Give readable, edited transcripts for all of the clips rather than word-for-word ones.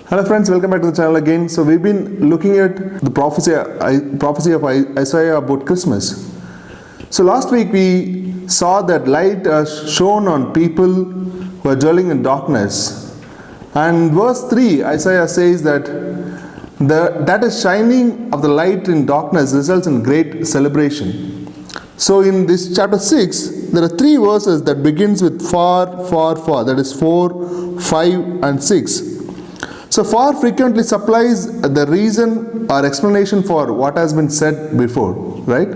Hello friends, welcome back to the channel again. So we've been looking at the prophecy of Isaiah about Christmas. So last week we saw that light shone on people who are dwelling in darkness. And verse 3, Isaiah says that that is shining of the light in darkness results in great celebration. So in this chapter 6, there are 3 verses that begins with far, far, far. That is 4, 5 and 6. So far frequently supplies the reason or explanation for what has been said before, right?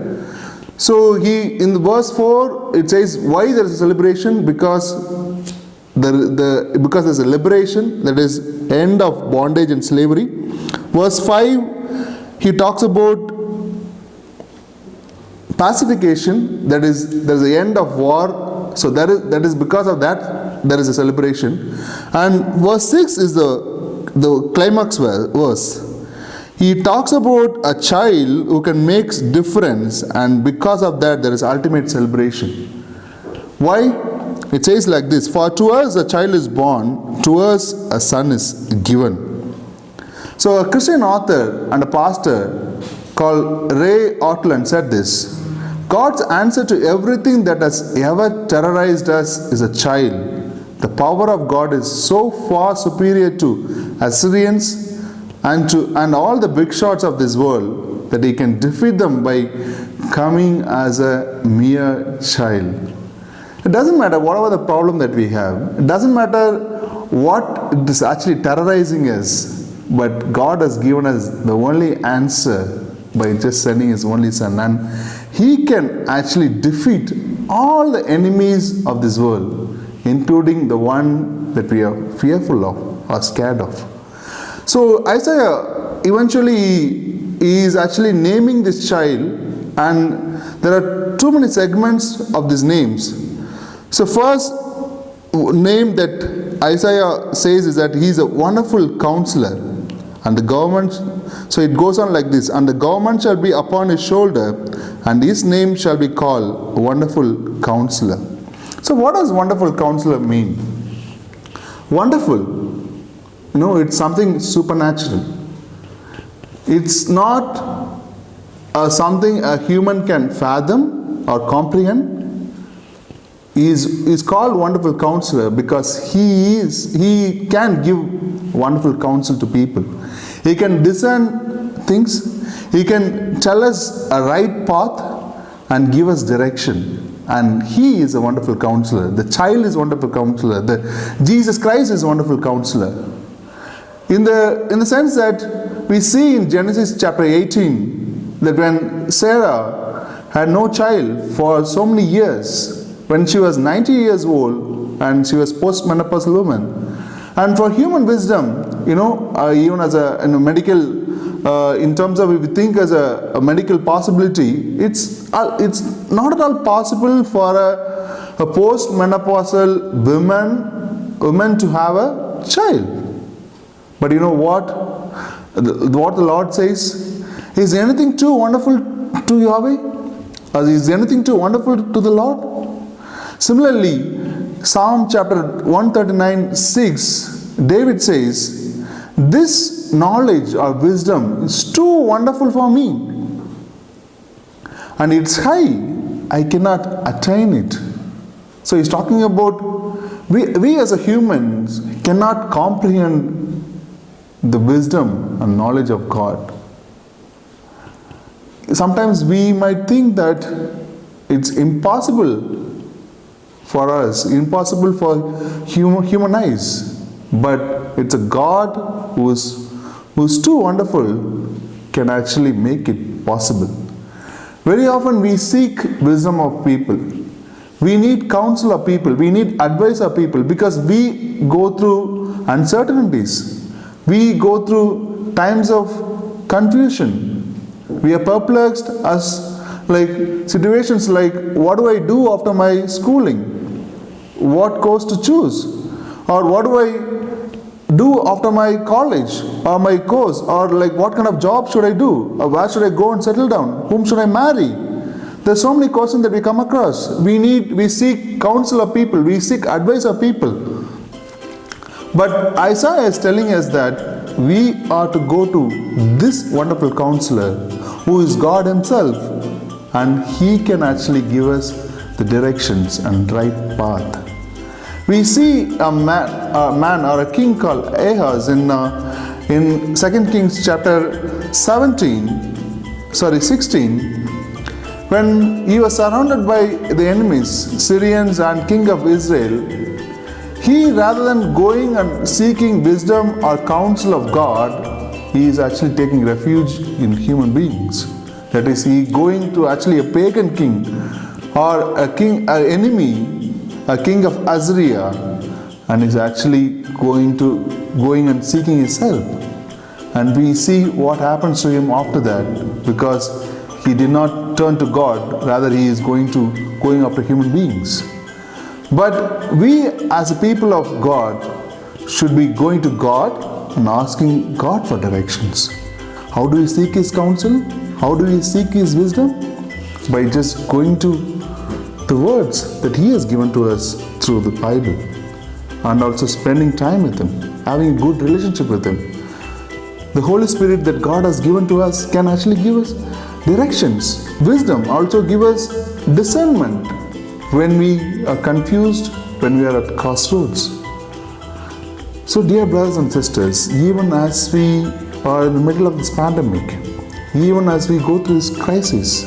So in the verse 4, it says why there is a celebration, because there's a liberation, that is end of bondage and slavery. Verse 5, he talks about pacification, that is there is the end of war. So that is because of that there is a celebration. And verse 6 is the climax verse. He talks about a child who can make difference, and because of that there is ultimate celebration. Why? It says like this: for to us a child is born, to us a son is given. So a Christian author and a pastor called Ray Ortlund said this: God's answer to everything that has ever terrorized us is a child. The power of God is so far superior to Assyrians and all the big shots of this world that he can defeat them by coming as a mere child. It doesn't matter whatever the problem that we have. It doesn't matter what is actually terrorizing us. But God has given us the only answer by just sending His only Son. And He can actually defeat all the enemies of this world, including the one that we are fearful of or scared of. So Isaiah eventually is actually naming this child, and there are too many segments of these names. So first name that Isaiah says is that he is a wonderful counselor, and the government, so it goes on like this: and the government shall be upon his shoulder, and his name shall be called Wonderful Counselor. So what does Wonderful Counselor mean? Wonderful, it's something supernatural. It's not something a human can fathom or comprehend. He's called Wonderful Counselor because he can give wonderful counsel to people. He can discern things. He can tell us a right path and give us direction. And He is a wonderful counselor. The child is a wonderful counselor. Jesus Christ is a wonderful counselor. In the sense that we see in Genesis chapter 18 that when Sarah had no child for so many years, when she was 90 years old and she was post-menopausal woman, and for human wisdom, even as a medical, in terms of if we think as a medical possibility, it's not at all possible for a post-menopausal woman to have a child. But you know what? What the Lord says? Is anything too wonderful to Yahweh? Or is anything too wonderful to the Lord? Similarly, Psalm chapter 139, 6, David says, this knowledge or wisdom is too wonderful for me, and it's high, I cannot attain it. So he's talking about we as a humans cannot comprehend the wisdom and knowledge of God. Sometimes we might think that it's impossible for us, impossible for human eyes, but it's a God who's too wonderful can actually make it possible. Very often we seek wisdom of people. We need counsel of people. We need advice of people because we go through uncertainties. We go through times of confusion. We are perplexed as situations like, what do I do after my schooling? What course to choose? Or what do I do after my college or my course? Or what kind of job should I do? Or where should I go and settle down? Whom should I marry? There's so many questions that we come across. We seek counsel of people, we seek advice of people. But Isaiah is telling us that we are to go to this wonderful counselor who is God Himself, and He can actually give us the directions and right path. We see a man or a king called Ahaz in 2 Kings chapter 16, when he was surrounded by the enemies, Syrians and king of Israel. He, rather than going and seeking wisdom or counsel of God, he is actually taking refuge in human beings. That is, he going to actually a pagan king or an enemy, a king of Assyria, and is actually going and seeking his help. And we see what happens to him after that, because he did not turn to God, rather he is going after human beings. But we as a people of God should be going to God and asking God for directions. How do we seek His counsel? How do we seek His wisdom? By just going to the words that He has given to us through the Bible, and also spending time with Him, having a good relationship with Him. The Holy Spirit that God has given to us can actually give us directions. Wisdom also give us discernment when we are confused, when we are at crossroads. So dear brothers and sisters, even as we are in the middle of this pandemic, even as we go through this crisis,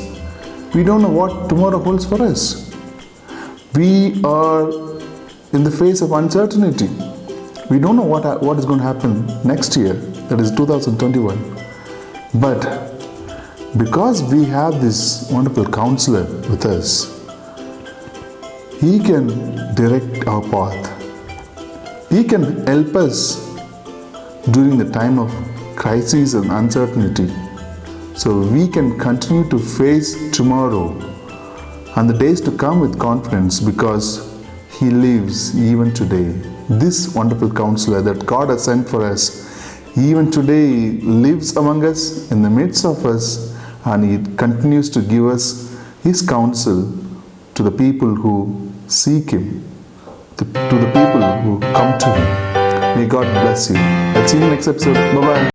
we don't know what tomorrow holds for us. We are in the face of uncertainty. We don't know what is going to happen next year, that is 2021. But because we have this wonderful counselor with us, He can direct our path. He can help us during the time of crisis and uncertainty, so we can continue to face tomorrow and the days to come with confidence, because He lives even today. This wonderful counselor that God has sent for us, even today lives among us, in the midst of us, and He continues to give us His counsel to the people who seek Him, to the people who come to Him. May God bless you. I'll see you in the next episode. Bye-bye.